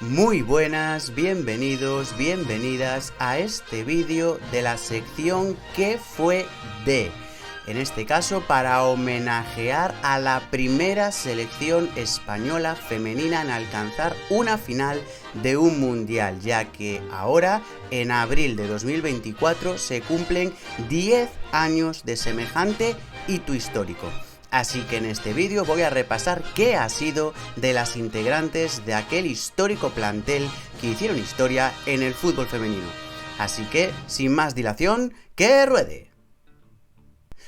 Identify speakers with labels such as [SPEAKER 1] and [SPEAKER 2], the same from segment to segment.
[SPEAKER 1] Muy buenas, bienvenidos, bienvenidas a este vídeo de la sección ¿Qué fue de? En este caso para homenajear a la primera selección española femenina en alcanzar una final de un mundial, ya que ahora, en abril de 2024, se cumplen 10 años de semejante hito histórico. Así que en este vídeo voy a repasar qué ha sido de las integrantes de aquel histórico plantel que hicieron historia en el fútbol femenino. Así que, sin más dilación, ¡que ruede!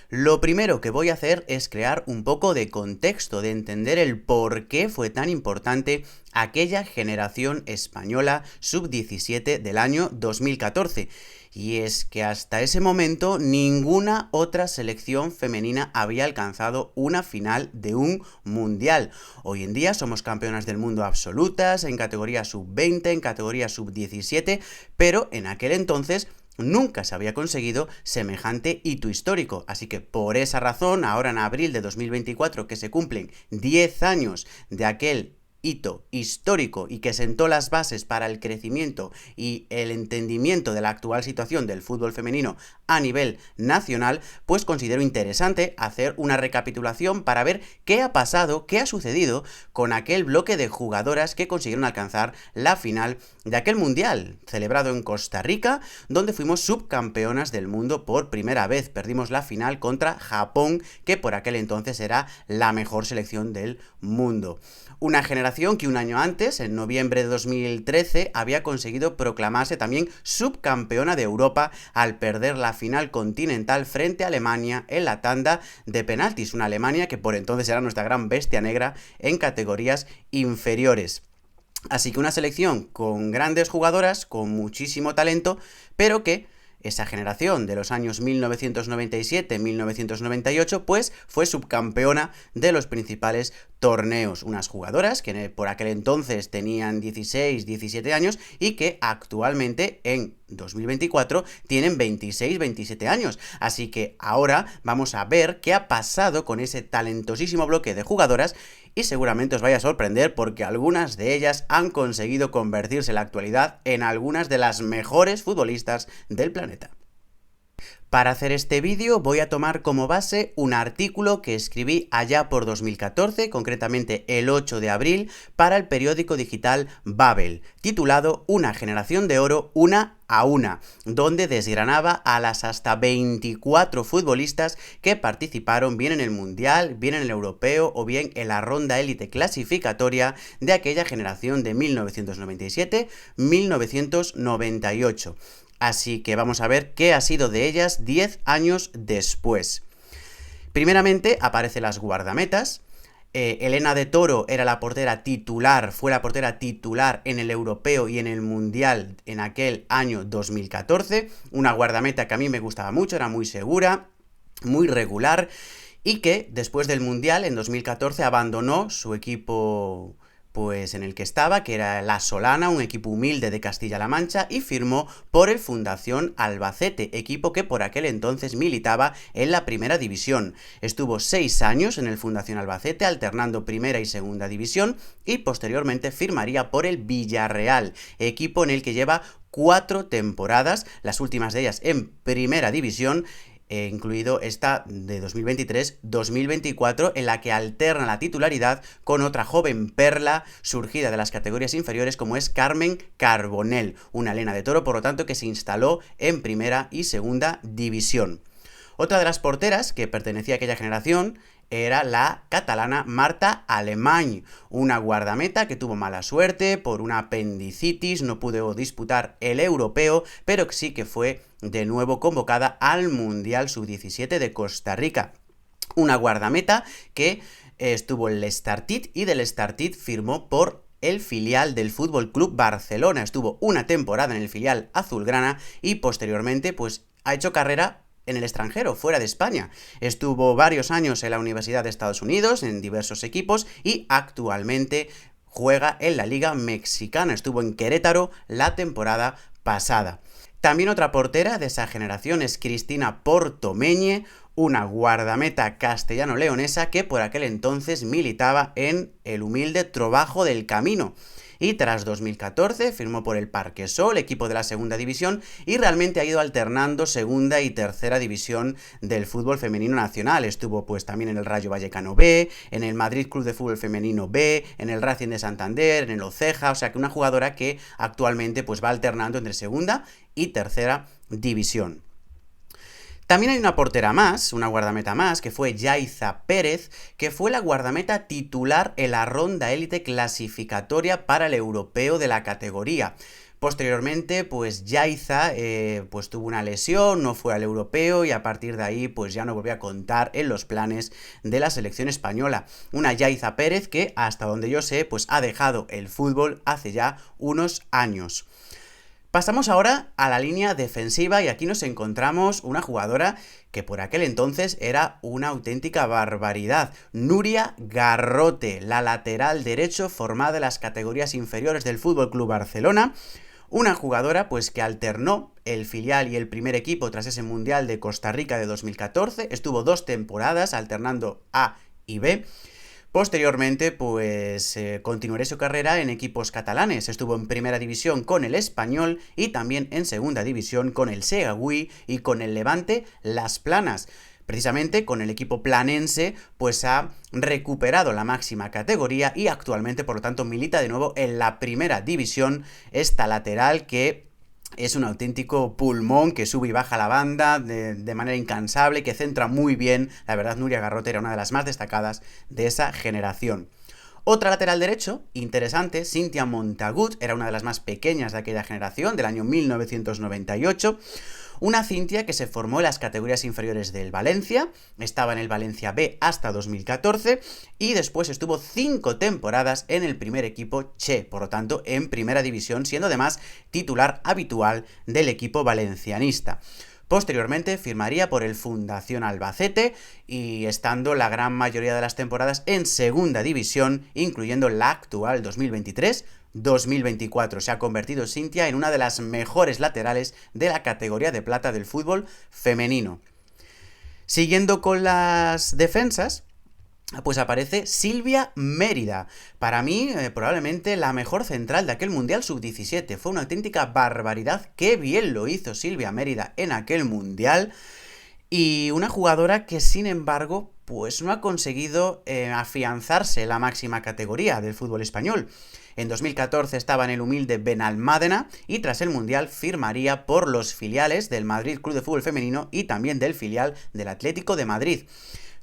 [SPEAKER 1] Lo primero que voy a hacer es crear un poco de contexto, de entender el por qué fue tan importante aquella generación española sub-17 del año 2014. Y es que hasta ese momento ninguna otra selección femenina había alcanzado una final de un mundial. Hoy en día somos campeonas del mundo absolutas, en categoría sub-20, en categoría sub-17, pero en aquel entonces nunca se había conseguido semejante hito histórico, así que por esa razón, ahora en abril de 2024, que se cumplen 10 años de aquel hito histórico y que sentó las bases para el crecimiento y el entendimiento de la actual situación del fútbol femenino a nivel nacional, pues considero interesante hacer una recapitulación para ver qué ha pasado, qué ha sucedido con aquel bloque de jugadoras que consiguieron alcanzar la final de aquel mundial celebrado en Costa Rica, donde fuimos subcampeonas del mundo por primera vez. Perdimos la final contra Japón, que por aquel entonces era la mejor selección del mundo. Una generación que un año antes, en noviembre de 2013, había conseguido proclamarse también subcampeona de Europa al perder la final continental frente a Alemania en la tanda de penaltis. Una Alemania que por entonces era nuestra gran bestia negra en categorías inferiores. Así que una selección con grandes jugadoras, con muchísimo talento, pero que esa generación de los años 1997-1998 pues fue subcampeona de los principales torneos. Unas jugadoras que por aquel entonces tenían 16, 17 años y que actualmente en 2024 tienen 26, 27 años. Así que ahora vamos a ver qué ha pasado con ese talentosísimo bloque de jugadoras y seguramente os vaya a sorprender porque algunas de ellas han conseguido convertirse en la actualidad en algunas de las mejores futbolistas del planeta. Para hacer este vídeo voy a tomar como base un artículo que escribí allá por 2014, concretamente el 8 de abril, para el periódico digital Babel, titulado Una generación de oro, una a una, donde desgranaba a las hasta 24 futbolistas que participaron bien en el Mundial, bien en el Europeo o bien en la ronda élite clasificatoria de aquella generación de 1997-1998. Así que vamos a ver qué ha sido de ellas 10 años después. Primeramente aparecen las guardametas. Elena de Toro era la portera titular, fue la portera titular en el Europeo y en el Mundial en aquel año 2014. Una guardameta que a mí me gustaba mucho, era muy segura, muy regular y que después del Mundial en 2014 abandonó su equipo pues en el que estaba, que era La Solana, un equipo humilde de Castilla-La Mancha, y firmó por el Fundación Albacete, equipo que por aquel entonces militaba en la primera división. Estuvo 6 años en el Fundación Albacete, alternando primera y segunda división, y posteriormente firmaría por el Villarreal, equipo en el que lleva 4 temporadas, las últimas de ellas en primera división, incluido esta de 2023-2024, en la que alterna la titularidad con otra joven perla surgida de las categorías inferiores como es Carmen Carbonell, una Elena de Toro, por lo tanto, que se instaló en primera y segunda división. Otra de las porteras que pertenecía a aquella generación era la catalana Marta Alemany, una guardameta que tuvo mala suerte por una apendicitis, no pudo disputar el europeo, pero sí que fue de nuevo convocada al Mundial Sub-17 de Costa Rica. Una guardameta que estuvo en l'Estartit y del Estartit firmó por el filial del Fútbol Club Barcelona. Estuvo una temporada en el filial azulgrana y posteriormente pues ha hecho carrera en el extranjero, fuera de España. Estuvo varios años en la Universidad de Estados Unidos, en diversos equipos, y actualmente juega en la Liga Mexicana. Estuvo en Querétaro la temporada pasada. También otra portera de esa generación es Cristina Portomeñe, una guardameta castellano-leonesa que por aquel entonces militaba en el humilde Trobajo del Camino. y tras 2014 firmó por el Parquesol, equipo de la segunda división, y realmente ha ido alternando segunda y tercera división del fútbol femenino nacional. Estuvo pues también en el Rayo Vallecano B, en el Madrid Club de Fútbol Femenino B, en el Racing de Santander, en el Oceja, o sea que una jugadora que actualmente pues va alternando entre segunda y tercera división. También hay una portera más, una guardameta más, que fue Yaiza Pérez, que fue la guardameta titular en la ronda élite clasificatoria para el europeo de la categoría. Posteriormente, pues Yaiza pues tuvo una lesión, no fue al europeo y a partir de ahí pues ya no volvió a contar en los planes de la selección española. Una Yaiza Pérez que, hasta donde yo sé, pues ha dejado el fútbol hace ya unos años. Pasamos ahora a la línea defensiva y aquí nos encontramos una jugadora que por aquel entonces era una auténtica barbaridad. Núria Garrote, la lateral derecho formada en las categorías inferiores del FC Barcelona. Una jugadora pues que alternó el filial y el primer equipo tras ese Mundial de Costa Rica de 2014. Estuvo 2 temporadas alternando A y B. Posteriormente, pues continuará su carrera en equipos catalanes. Estuvo en primera división con el Español y también en segunda división con el Segaví y con el Levante Las Planas. Precisamente con el equipo planense, pues ha recuperado la máxima categoría y actualmente, por lo tanto, milita de nuevo en la primera división. Esta lateral que es un auténtico pulmón que sube y baja la banda de manera incansable, que centra muy bien. La verdad, Núria Garrote era una de las más destacadas de esa generación. Otra lateral derecho, interesante, Cintia Montagut, era una de las más pequeñas de aquella generación, del año 1998. Una Cintia que se formó en las categorías inferiores del Valencia, estaba en el Valencia B hasta 2014 y después estuvo 5 temporadas en el primer equipo Che, por lo tanto en primera división, siendo además titular habitual del equipo valencianista. Posteriormente firmaría por el Fundación Albacete y estando la gran mayoría de las temporadas en segunda división, incluyendo la actual 2023-2024. Se ha convertido Cintia en una de las mejores laterales de la categoría de plata del fútbol femenino. Siguiendo con las defensas, pues aparece Silvia Mérida. Para mí, probablemente la mejor central de aquel Mundial Sub-17. Fue una auténtica barbaridad. Qué bien lo hizo Silvia Mérida en aquel Mundial. Y una jugadora que, sin embargo, pues no ha conseguido afianzarse en la máxima categoría del fútbol español. En 2014 estaba en el humilde Benalmádena y tras el Mundial firmaría por los filiales del Madrid Club de Fútbol Femenino y también del filial del Atlético de Madrid,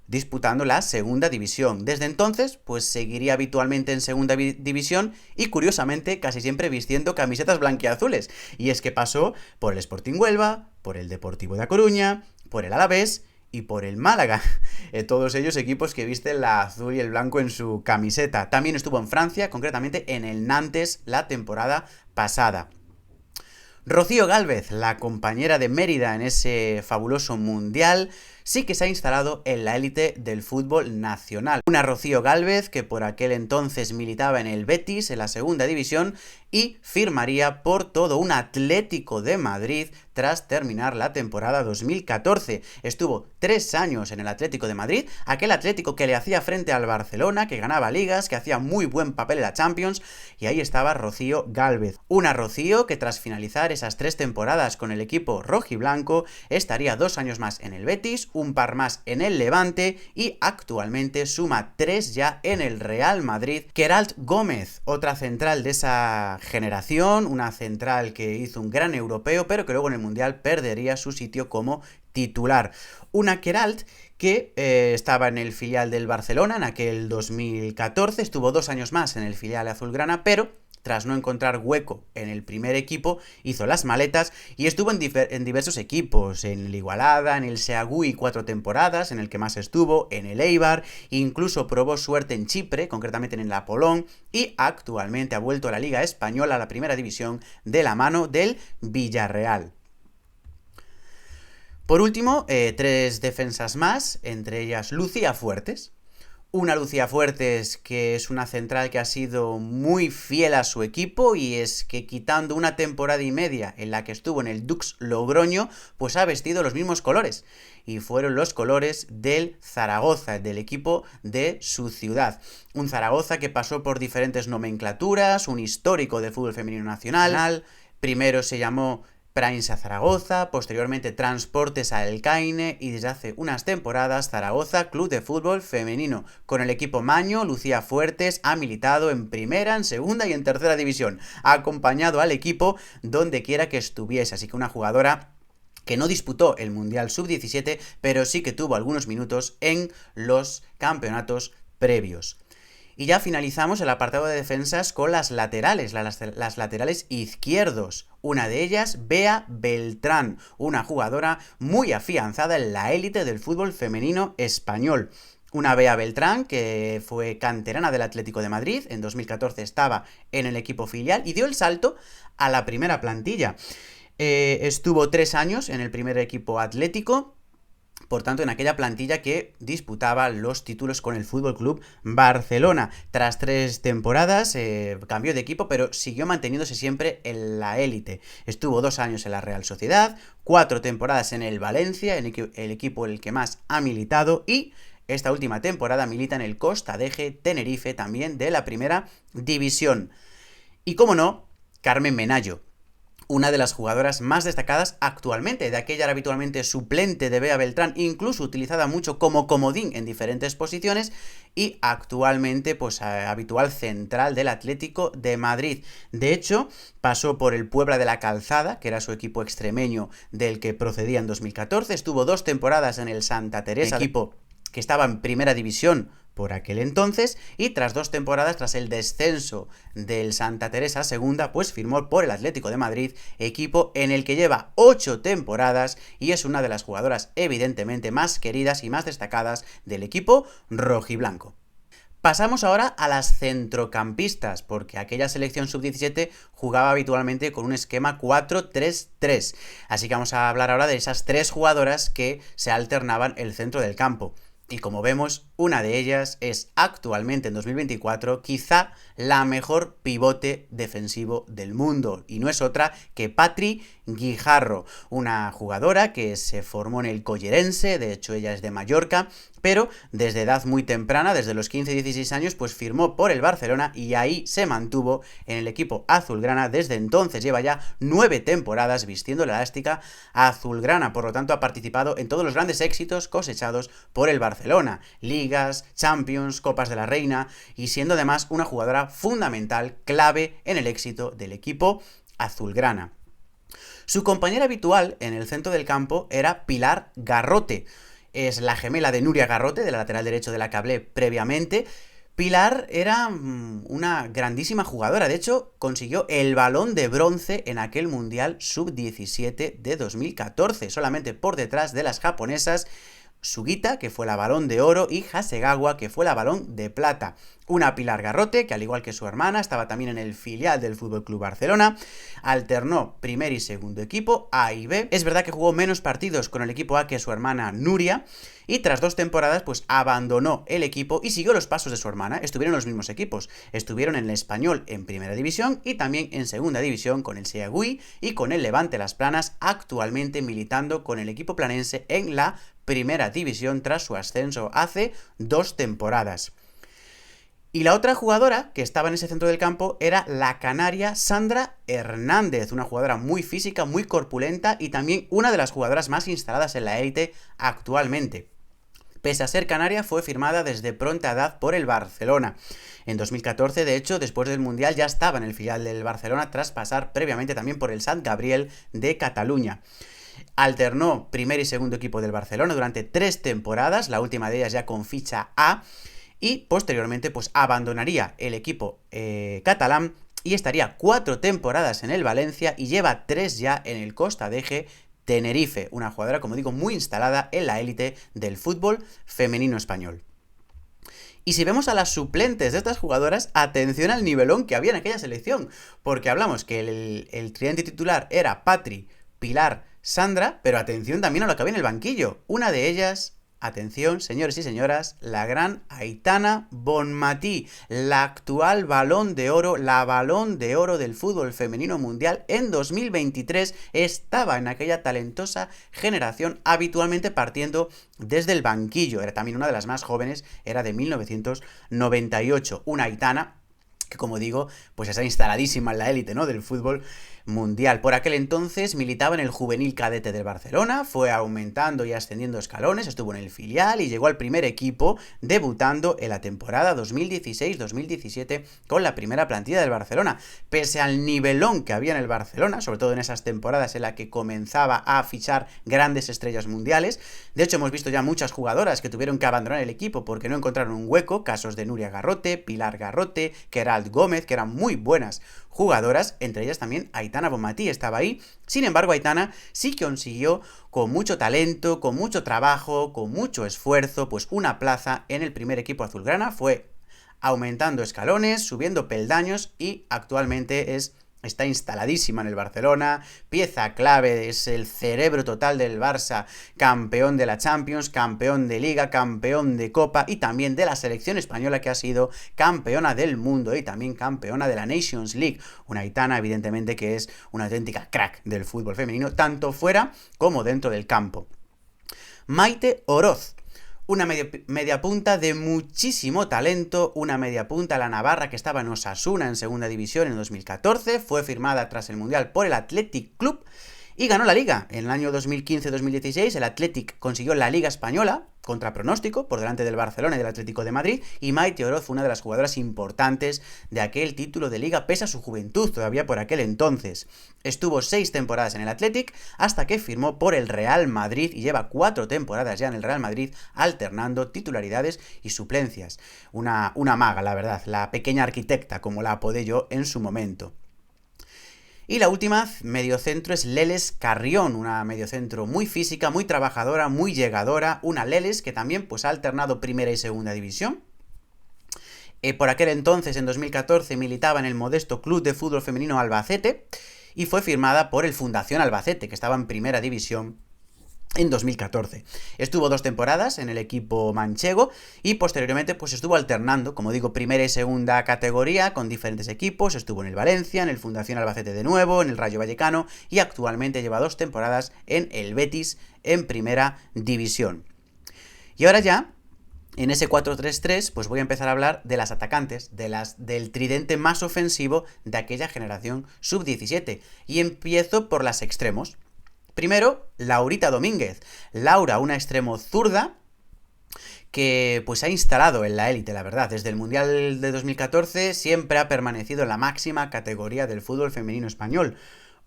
[SPEAKER 1] disputando la segunda división. Desde entonces, pues seguiría habitualmente en segunda división y curiosamente casi siempre vistiendo camisetas blanquiazules. Y es que pasó por el Sporting Huelva, por el Deportivo de A Coruña, por el Alavés y por el Málaga. Todos ellos equipos que visten la azul y el blanco en su camiseta. También estuvo en Francia, concretamente en el Nantes la temporada pasada. Rocío Gálvez, la compañera de Mérida en ese fabuloso Mundial, sí que se ha instalado en la élite del fútbol nacional. Una Rocío Gálvez que por aquel entonces militaba en el Betis, en la segunda división, y firmaría por todo un Atlético de Madrid tras terminar la temporada 2014. Estuvo 3 años en el Atlético de Madrid, aquel Atlético que le hacía frente al Barcelona, que ganaba ligas, que hacía muy buen papel en la Champions, y ahí estaba Rocío Gálvez. Una Rocío que tras finalizar esas 3 temporadas con el equipo rojiblanco, estaría 2 años más en el Betis, un par más en el Levante y actualmente suma 3 ya en el Real Madrid. Queralt Gómez, otra central de esa generación, una central que hizo un gran europeo, pero que luego en el Mundial perdería su sitio como titular. Una Queralt que estaba en el filial del Barcelona en aquel 2014, estuvo 2 años más en el filial azulgrana, pero tras no encontrar hueco en el primer equipo, hizo las maletas y estuvo en diversos equipos, en el Igualada, en el Segaví 4 temporadas, en el que más estuvo, en el Eibar, incluso probó suerte en Chipre, concretamente en el Apollon, y actualmente ha vuelto a la Liga Española, a la primera división, de la mano del Villarreal. Por último, 3 defensas más, entre ellas Lucía Fuertes. Una Lucía Fuertes que es una central que ha sido muy fiel a su equipo y es que quitando una temporada y media en la que estuvo en el Dux Logroño, pues ha vestido los mismos colores. Y fueron los colores del Zaragoza, del equipo de su ciudad. Un Zaragoza que pasó por diferentes nomenclaturas, un histórico del fútbol femenino nacional. Primero se llamó Prince a Zaragoza, posteriormente Transportes a Elcaine y desde hace unas temporadas Zaragoza Club de Fútbol Femenino. Con el equipo Maño, Lucía Fuertes ha militado en primera, en segunda y en tercera división. Ha acompañado al equipo donde quiera que estuviese, así que una jugadora que no disputó el Mundial Sub-17, pero sí que tuvo algunos minutos en los campeonatos previos. Y ya finalizamos el apartado de defensas con las laterales, las laterales izquierdos. Una de ellas, Bea Beltrán, una jugadora muy afianzada en la élite del fútbol femenino español. Una Bea Beltrán que fue canterana del Atlético de Madrid, en 2014 estaba en el equipo filial y dio el salto a la primera plantilla. Estuvo 3 años en el primer equipo atlético. Por tanto, en aquella plantilla que disputaba los títulos con el FC Barcelona. Tras 3 temporadas cambió de equipo, pero siguió manteniéndose siempre en la élite. Estuvo 2 años en la Real Sociedad, 4 temporadas en el Valencia, el equipo en el que más ha militado, y esta última temporada milita en el Costa d'Eje Tenerife, también de la primera división. Y cómo no, Carmen Menayo, una de las jugadoras más destacadas actualmente. De aquella era habitualmente suplente de Bea Beltrán, incluso utilizada mucho como comodín en diferentes posiciones, y actualmente pues habitual central del Atlético de Madrid. De hecho, pasó por el Puebla de la Calzada, que era su equipo extremeño del que procedía en 2014, estuvo 2 temporadas en el Santa Teresa, equipo que estaba en primera división por aquel entonces, y tras 2 temporadas, tras el descenso del Santa Teresa segunda, pues firmó por el Atlético de Madrid, equipo en el que lleva 8 temporadas y es una de las jugadoras evidentemente más queridas y más destacadas del equipo rojiblanco. Pasamos ahora a las centrocampistas, porque aquella selección sub-17 jugaba habitualmente con un esquema 4-3-3, así que vamos a hablar ahora de esas 3 jugadoras que se alternaban el centro del campo. Y como vemos, una de ellas es actualmente en 2024 quizá la mejor pivote defensivo del mundo, y no es otra que Patri Guijarro, una jugadora que se formó en el Collerense, de hecho ella es de Mallorca, pero desde edad muy temprana, desde los 15-16 años, pues firmó por el Barcelona y ahí se mantuvo en el equipo azulgrana. Desde entonces lleva ya 9 temporadas vistiendo la elástica azulgrana, por lo tanto ha participado en todos los grandes éxitos cosechados por el Barcelona, ligas, Champions, Copas de la Reina, y siendo además una jugadora fundamental, clave en el éxito del equipo azulgrana. Su compañera habitual en el centro del campo era Pilar Garrote. Es la gemela de Nuria Garrote, de la lateral derecho de la que hablé previamente. Pilar era una grandísima jugadora, de hecho consiguió el Balón de Bronce en aquel Mundial Sub-17 de 2014, solamente por detrás de las japonesas Sugita, que fue la Balón de Oro, y Hasegawa, que fue la Balón de Plata. Una Pilar Garrote, que al igual que su hermana, estaba también en el filial del FC Barcelona, alternó primer y segundo equipo, A y B. Es verdad que jugó menos partidos con el equipo A que su hermana Nuria, y tras 2 temporadas, pues abandonó el equipo y siguió los pasos de su hermana. Estuvieron en los mismos equipos, estuvieron en el Español en primera división y también en segunda división con el Seagüí y con el Levante Las Planas, actualmente militando con el equipo planense en la primera división tras su ascenso hace 2 temporadas. Y la otra jugadora que estaba en ese centro del campo era la canaria Sandra Hernández, una jugadora muy física, muy corpulenta y también una de las jugadoras más instaladas en la élite actualmente. Pese a ser canaria, fue firmada desde pronta edad por el Barcelona. En 2014, de hecho, después del Mundial ya estaba en el filial del Barcelona tras pasar previamente también por el Sant Gabriel de Cataluña. Alternó primer y segundo equipo del Barcelona durante 3 temporadas, la última de ellas ya con ficha A, y posteriormente pues abandonaría el equipo catalán y estaría 4 temporadas en el Valencia y lleva 3 ya en el Costa d'Eje Tenerife, una jugadora, como digo, muy instalada en la élite del fútbol femenino español. Y si vemos a las suplentes de estas jugadoras, atención al nivelón que había en aquella selección, porque hablamos que el tridente titular era Patri, Pilar, Sandra, pero atención también a lo que había en el banquillo. Una de ellas, atención, señores y señoras, la gran Aitana Bonmatí, la actual Balón de Oro, la Balón de Oro del fútbol femenino mundial en 2023, estaba en aquella talentosa generación, habitualmente partiendo desde el banquillo. Era también una de las más jóvenes, era de 1998. Una Aitana que, como digo, pues está instaladísima en la élite, ¿no?, del fútbol mundial. Por aquel entonces militaba en el juvenil cadete del Barcelona, fue aumentando y ascendiendo escalones, estuvo en el filial y llegó al primer equipo, debutando en la temporada 2016-2017 con la primera plantilla del Barcelona. Pese al nivelón que había en el Barcelona, sobre todo en esas temporadas en las que comenzaba a fichar grandes estrellas mundiales, de hecho hemos visto ya muchas jugadoras que tuvieron que abandonar el equipo porque no encontraron un hueco, casos de Nuria Garrote, Pilar Garrote, Queralt Gómez, que eran muy buenas jugadoras, entre ellas también Aitana Bonmatí estaba ahí. Sin embargo, Aitana sí consiguió, con mucho talento, con mucho trabajo, con mucho esfuerzo, pues una plaza en el primer equipo azulgrana, fue aumentando escalones, subiendo peldaños y actualmente está instaladísima en el Barcelona, pieza clave, es el cerebro total del Barça, campeón de la Champions, campeón de Liga, campeón de Copa y también de la selección española, que ha sido campeona del mundo y también campeona de la Nations League. Una Aitana, evidentemente, que es una auténtica crack del fútbol femenino, tanto fuera como dentro del campo. Maite Oroz. Una media punta de muchísimo talento, una media punta, la navarra, que estaba en Osasuna en segunda división en 2014, fue firmada tras el Mundial por el Athletic Club y ganó la Liga. En el año 2015-2016 el Athletic consiguió la Liga Española, contra pronóstico, por delante del Barcelona y del Atlético de Madrid, y Maite Oroz fue una de las jugadoras importantes de aquel título de Liga, pese a su juventud todavía por aquel entonces. Estuvo 6 temporadas en el Athletic, hasta que firmó por el Real Madrid, y lleva 4 temporadas ya en el Real Madrid, alternando titularidades y suplencias. Una maga, la verdad, la pequeña arquitecta, como la apodé yo en su momento. Y la última mediocentro es Leles Carrión, una mediocentro muy física, muy trabajadora, muy llegadora, una Leles que también pues ha alternado primera y segunda división. Por aquel entonces, en 2014, militaba en el modesto Club de Fútbol Femenino Albacete y fue firmada por el Fundación Albacete, que estaba en primera división en 2014. Estuvo 2 temporadas en el equipo manchego y posteriormente pues estuvo alternando, como digo, primera y segunda categoría con diferentes equipos. Estuvo en el Valencia, en el Fundación Albacete de nuevo, en el Rayo Vallecano y actualmente lleva 2 temporadas en el Betis en primera división. Y ahora ya, en ese 4-3-3, pues voy a empezar a hablar de las atacantes, del tridente más ofensivo de aquella generación sub-17. Y empiezo por las extremos. Primero, Laurita Domínguez. Laura, una extremo zurda que pues ha instalado en la élite, la verdad. Desde el Mundial de 2014 siempre ha permanecido en la máxima categoría del fútbol femenino español.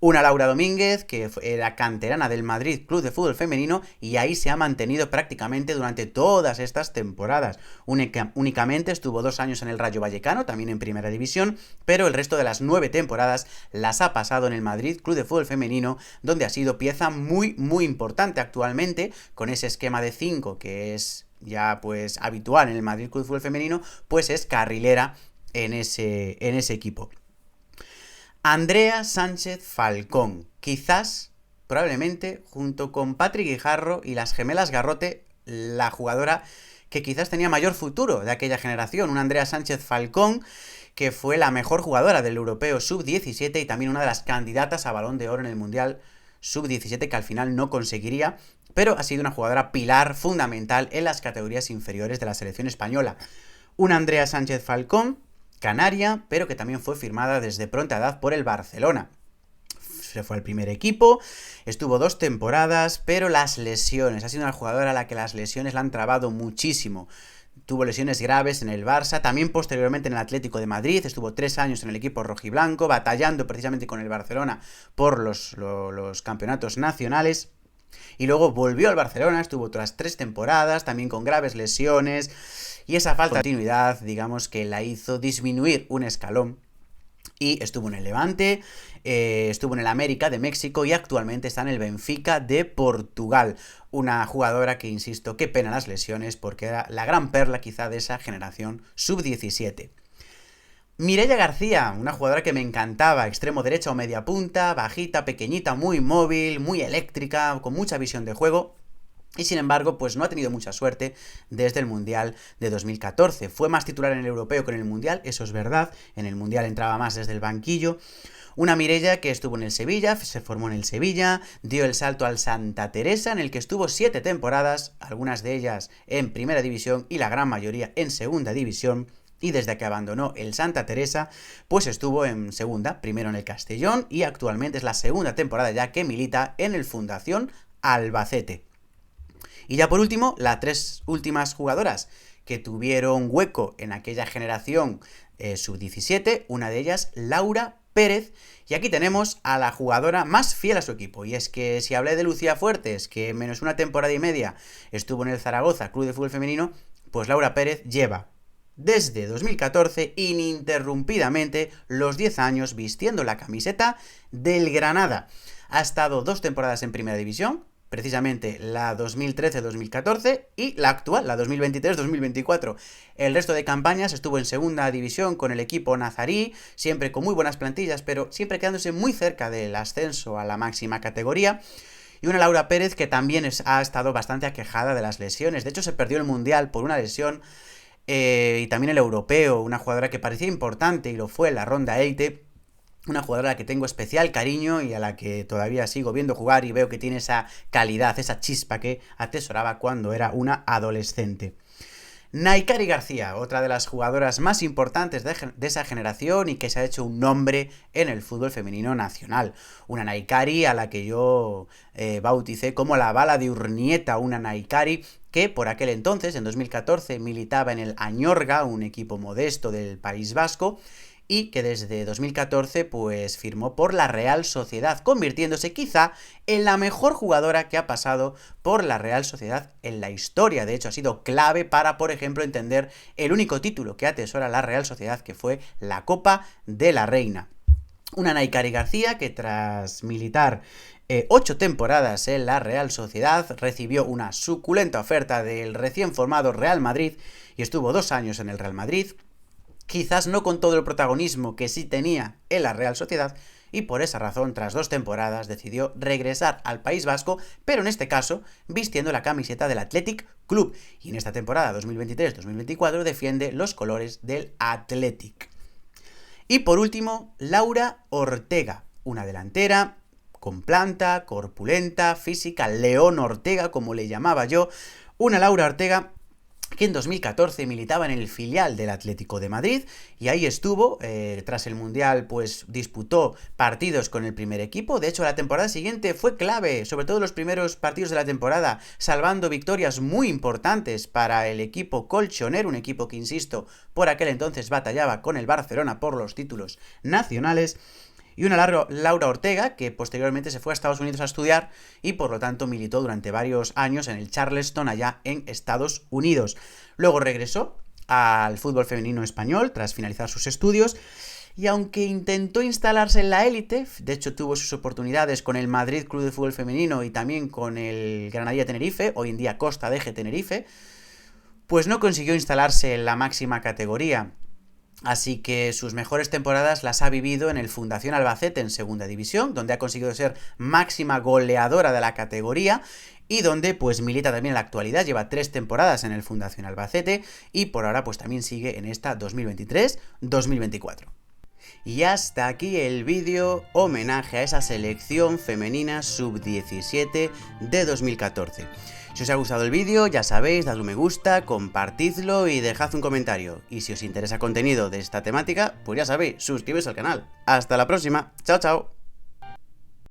[SPEAKER 1] Una Laura Domínguez que era canterana del Madrid Club de Fútbol Femenino y ahí se ha mantenido prácticamente durante todas estas temporadas. Únicamente estuvo 2 años en el Rayo Vallecano, también en primera división, pero el resto de las 9 temporadas las ha pasado en el Madrid Club de Fútbol Femenino, donde ha sido pieza muy muy importante actualmente, con ese esquema de 5 que es ya pues habitual en el Madrid Club de Fútbol Femenino, pues es carrilera en ese equipo. Andrea Sánchez Falcón, quizás, probablemente, junto con Patri Guijarro y las gemelas Garrote, la jugadora que quizás tenía mayor futuro de aquella generación. Una Andrea Sánchez Falcón que fue la mejor jugadora del Europeo Sub-17 y también una de las candidatas a Balón de Oro en el Mundial Sub-17, que al final no conseguiría, pero ha sido una jugadora pilar fundamental en las categorías inferiores de la selección española. Una Andrea Sánchez Falcón, canaria, pero que también fue firmada desde pronta edad por el Barcelona. Se fue al primer equipo, estuvo 2 temporadas, pero las lesiones, ha sido una jugadora a la que las lesiones la han trabado muchísimo. Tuvo lesiones graves en el Barça, también posteriormente en el Atlético de Madrid, estuvo 3 años en el equipo rojiblanco, batallando precisamente con el Barcelona por los campeonatos nacionales. Y luego volvió al Barcelona, estuvo otras 3 temporadas, también con graves lesiones, y esa falta de continuidad, digamos, que la hizo disminuir un escalón. Y estuvo en el Levante, estuvo en el América de México y actualmente está en el Benfica de Portugal. Una jugadora que, insisto, qué pena las lesiones, porque era la gran perla quizá de esa generación sub-17. Mireia García, una jugadora que me encantaba, extremo derecha o media punta, bajita, pequeñita, muy móvil, muy eléctrica, con mucha visión de juego. Y sin embargo, pues no ha tenido mucha suerte desde el Mundial de 2014. Fue más titular en el europeo que en el Mundial, eso es verdad. En el Mundial entraba más desde el banquillo. Una Mireia que estuvo en el Sevilla, se formó en el Sevilla, dio el salto al Santa Teresa, en el que estuvo 7 temporadas, algunas de ellas en Primera División y la gran mayoría en Segunda División. Y desde que abandonó el Santa Teresa, pues estuvo en segunda, primero en el Castellón, y actualmente es la segunda temporada ya que milita en el Fundación Albacete. Y ya por último, las 3 últimas jugadoras que tuvieron hueco en aquella generación sub-17, una de ellas, Laura Pérez, y aquí tenemos a la jugadora más fiel a su equipo, y es que si hablé de Lucía Fuertes, que menos una temporada y media estuvo en el Zaragoza Club de Fútbol Femenino, pues Laura Pérez lleva desde 2014 ininterrumpidamente los 10 años vistiendo la camiseta del Granada. Ha estado 2 temporadas en Primera División, precisamente la 2013-2014 y la actual, la 2023-2024. El resto de campañas estuvo en Segunda División con el equipo nazarí, siempre con muy buenas plantillas, pero siempre quedándose muy cerca del ascenso a la máxima categoría. Y una Laura Pérez que también ha estado bastante aquejada de las lesiones. De hecho, se perdió el Mundial por una lesión y también el Europeo, una jugadora que parecía importante y lo fue en la ronda élite. Una jugadora a la que tengo especial cariño y a la que todavía sigo viendo jugar y veo que tiene esa calidad, esa chispa que atesoraba cuando era una adolescente. Naikari García, otra de las jugadoras más importantes de esa generación y que se ha hecho un nombre en el fútbol femenino nacional. Una Naikari a la que yo bauticé como la bala de Urnieta, una Naikari que por aquel entonces, en 2014, militaba en el Añorga, un equipo modesto del País Vasco, y que desde 2014 pues firmó por la Real Sociedad, convirtiéndose quizá en la mejor jugadora que ha pasado por la Real Sociedad en la historia. De hecho, ha sido clave para, por ejemplo, entender el único título que atesora la Real Sociedad, que fue la Copa de la Reina. Una Naikari García que tras militar 8 temporadas en la Real Sociedad recibió una suculenta oferta del recién formado Real Madrid y estuvo 2 años en el Real Madrid. Quizás no con todo el protagonismo que sí tenía en la Real Sociedad, y por esa razón, tras 2 temporadas, decidió regresar al País Vasco, pero en este caso, vistiendo la camiseta del Athletic Club, y en esta temporada 2023-2024 defiende los colores del Athletic. Y por último, Laura Ortega, una delantera con planta, corpulenta, física, León Ortega, como le llamaba yo, una Laura Ortega que en 2014 militaba en el filial del Atlético de Madrid y ahí estuvo, tras el Mundial pues disputó partidos con el primer equipo. De hecho, la temporada siguiente fue clave, sobre todo los primeros partidos de la temporada, salvando victorias muy importantes para el equipo colchonero, un equipo que, insisto, por aquel entonces batallaba con el Barcelona por los títulos nacionales. Y una Laura Ortega, que posteriormente se fue a Estados Unidos a estudiar y por lo tanto militó durante varios años en el Charleston allá en Estados Unidos. Luego regresó al fútbol femenino español tras finalizar sus estudios y aunque intentó instalarse en la élite, de hecho tuvo sus oportunidades con el Madrid Club de Fútbol Femenino y también con el Granadilla Tenerife, hoy en día Costa de Eje Tenerife, pues no consiguió instalarse en la máxima categoría. Así que sus mejores temporadas las ha vivido en el Fundación Albacete en Segunda División, donde ha conseguido ser máxima goleadora de la categoría y donde pues milita también en la actualidad, lleva 3 temporadas en el Fundación Albacete y por ahora pues también sigue en esta 2023-2024. Y hasta aquí el vídeo homenaje a esa selección femenina sub-17 de 2014. Si os ha gustado el vídeo, ya sabéis, dadle un me gusta, compartidlo y dejad un comentario. Y si os interesa contenido de esta temática, pues ya sabéis, suscribiros al canal. ¡Hasta la próxima! ¡Chao, chao!